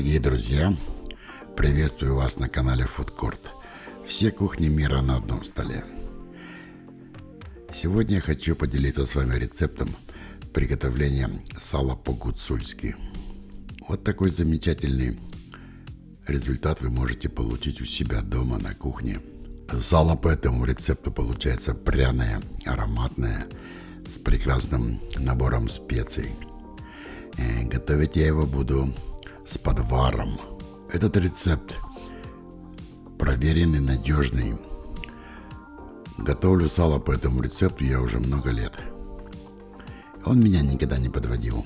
Дорогие друзья, приветствую вас на канале Food Court. Все кухни мира на одном столе. Сегодня я хочу поделиться с вами рецептом приготовления сала по-гуцульски. Вот такой замечательный результат вы можете получить у себя дома на кухне. Сало по этому рецепту получается пряное, ароматное, с прекрасным набором специй. Готовить я его буду с подваром. Этот рецепт проверенный, надежный. Готовлю сало по этому рецепту я уже много лет. Он меня никогда не подводил.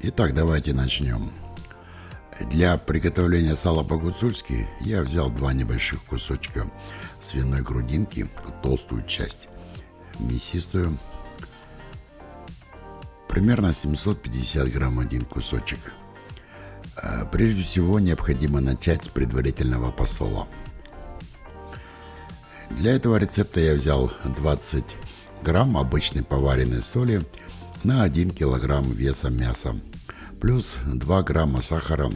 Итак, давайте начнем. Для приготовления сала по-гуцульски я взял 2 небольших кусочка свиной грудинки, толстую часть, мясистую, примерно 750 грамм один кусочек. Прежде всего необходимо начать с предварительного посола. Для этого рецепта я взял 20 грамм обычной поваренной соли на 1 килограмм веса мяса, плюс 2 грамма сахара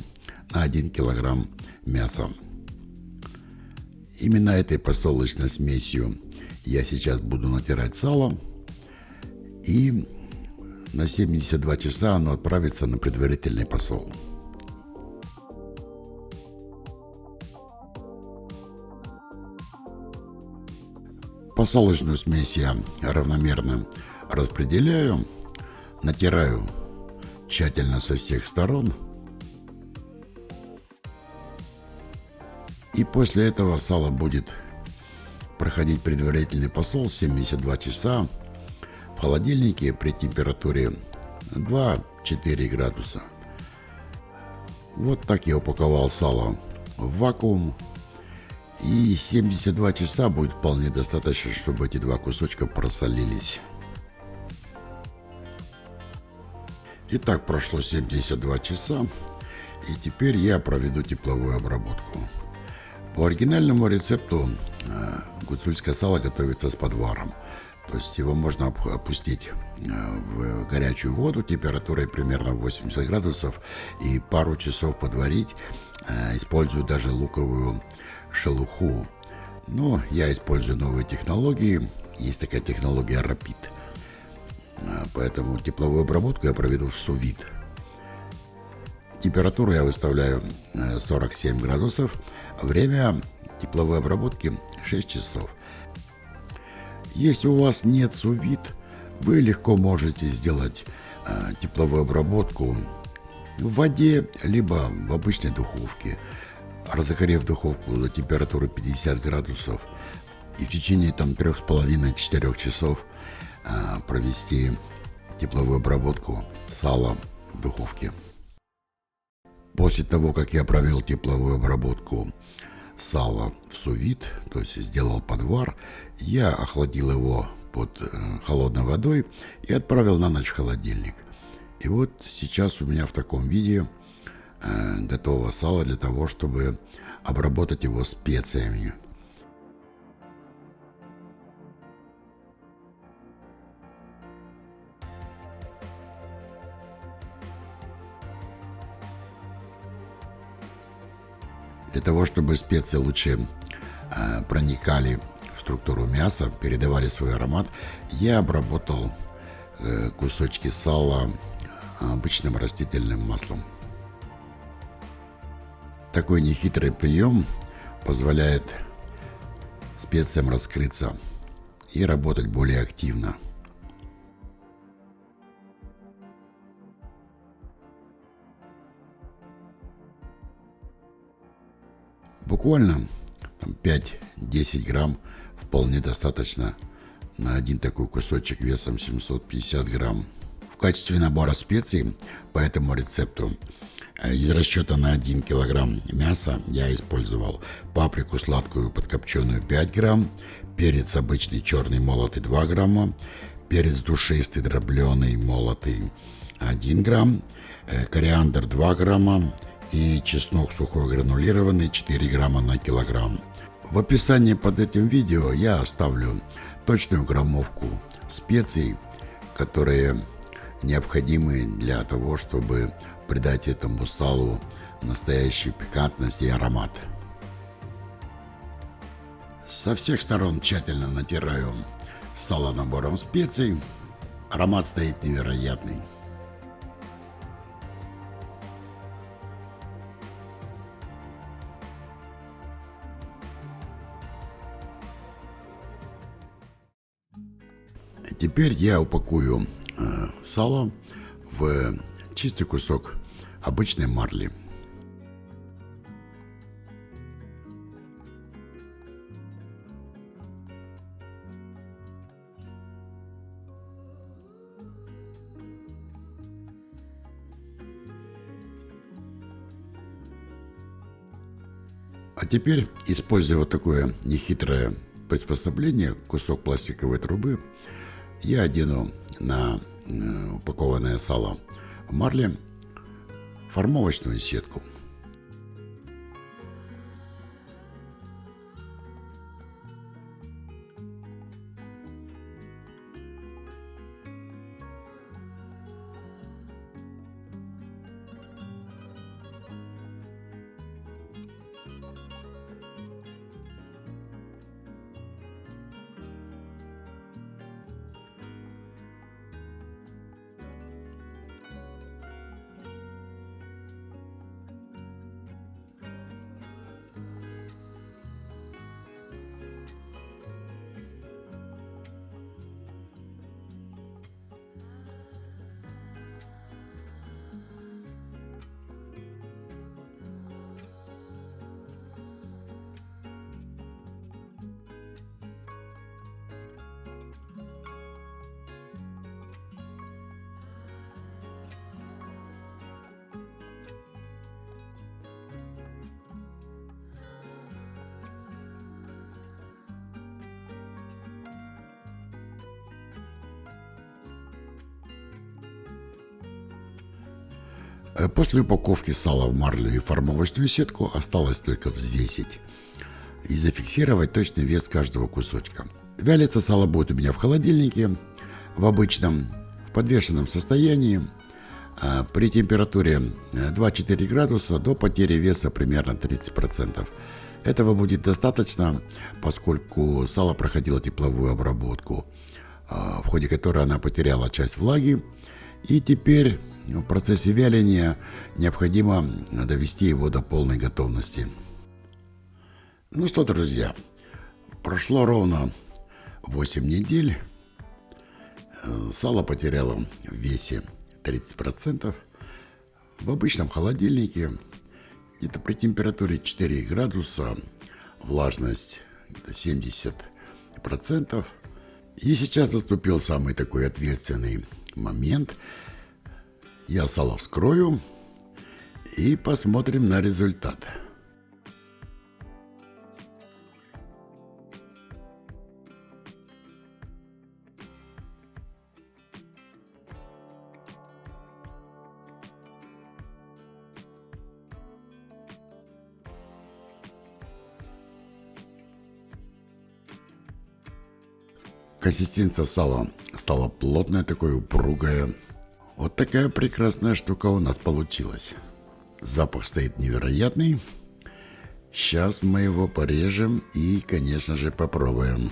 на 1 килограмм мяса. Именно этой посолочной смесью я сейчас буду натирать сало, и на 72 часа оно отправится на предварительный посол. Посолочную смесь я равномерно распределяю, натираю тщательно со всех сторон. И после этого сало будет проходить предварительный посол 72 часа в холодильнике при температуре 2-4 градуса. Вот так я упаковал сало в вакуум. И 72 часа будет вполне достаточно, чтобы эти 2 кусочка просолились. Итак, прошло 72 часа, и теперь я проведу тепловую обработку. По оригинальному рецепту гуцульское сало готовится с подваром. То есть его можно опустить в горячую воду температурой примерно 80 градусов и пару часов подварить. Использую даже луковую шелуху. Но я использую новые технологии. Есть такая технология Rapid. Поэтому тепловую обработку я проведу в сous-вид. Температуру я выставляю 47 градусов. Время тепловой обработки 6 часов. Если у вас нет сous-вид, вы легко можете сделать тепловую обработку в воде, либо в обычной духовке, разогрев духовку до температуры 50 градусов и в течение 3,5-4 часов провести тепловую обработку сала в духовке. После того, как я провел тепловую обработку сала в сous-вид, то есть сделал подвар, я охладил его под холодной водой и отправил на ночь в холодильник. И вот сейчас у меня в таком виде готово сало для того, чтобы обработать его специями. Для того, чтобы специи лучше проникали в структуру мяса, передавали свой аромат, я обработал кусочки сала обычным растительным маслом. Такой нехитрый прием позволяет специям раскрыться и работать более активно. Буквально 5-10 грамм вполне достаточно на один такой кусочек весом 750 грамм. В качестве набора специй по этому рецепту из расчета на 1 килограмм мяса я использовал паприку сладкую подкопченую 5 грамм, перец обычный черный молотый 2 грамма, перец душистый дробленый молотый 1 грамм, кориандр 2 грамма и чеснок сухой гранулированный 4 грамма на килограмм. В описании под этим видео я оставлю точную граммовку специй, которые необходимы для того, чтобы придать этому салу настоящую пикантность и аромат. Со всех сторон тщательно натираю сало набором специй. Аромат стоит невероятный. Теперь я упакую сало в чистый кусок обычной марли. А теперь, используя вот такое нехитрое приспособление, кусок пластиковой трубы, я одену на упакованное сало в марле формовочную сетку. После упаковки сала в марлю и формовочную сетку осталось только взвесить и зафиксировать точный вес каждого кусочка. Вялиться сало будет у меня в холодильнике, в обычном, в подвешенном состоянии, при температуре 2-4 градуса до потери веса примерно 30%. Этого будет достаточно, поскольку сало проходило тепловую обработку, в ходе которой она потеряла часть влаги, и теперь в процессе вяления необходимо довести его до полной готовности. Ну что, друзья, прошло ровно 8 недель. Сало потеряло в весе 30%. В обычном холодильнике, где-то при температуре 4 градуса, влажность где-то 70%. И сейчас наступил самый такой ответственный момент. Я сало вскрою и посмотрим на результат. Консистенция сала стала плотная, такой упругая. Вот такая прекрасная штука у нас получилась. Запах стоит невероятный. Сейчас мы его порежем и, конечно же, попробуем.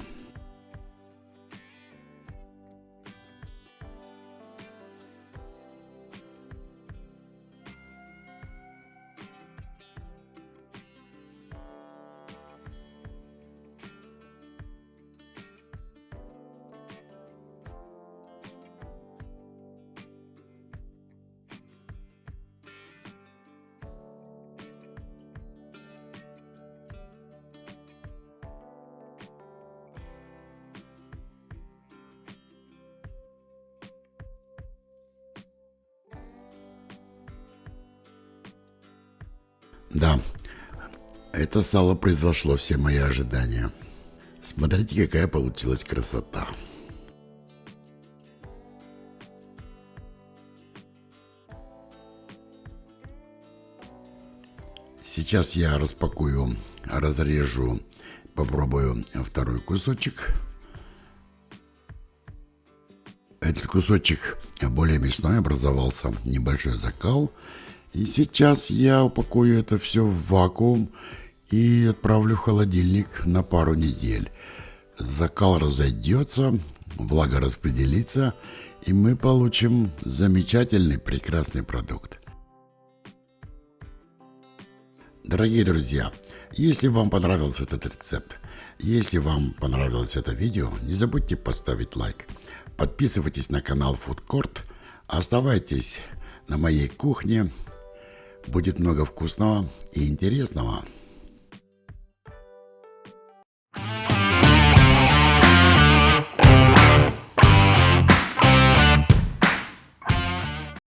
Да, это сало превзошло все мои ожидания. Смотрите, какая получилась красота. Сейчас я распакую, разрежу попробую второй кусочек. Этот кусочек более мясной, образовался небольшой закал. И сейчас я упакую это все в вакуум и отправлю в холодильник на пару недель. Закал разойдется, влага распределится, и мы получим замечательный, прекрасный продукт. Дорогие друзья, если вам понравился этот рецепт, если вам понравилось это видео, не забудьте поставить лайк. Подписывайтесь на канал Food Court, оставайтесь на моей кухне, будет много вкусного и интересного.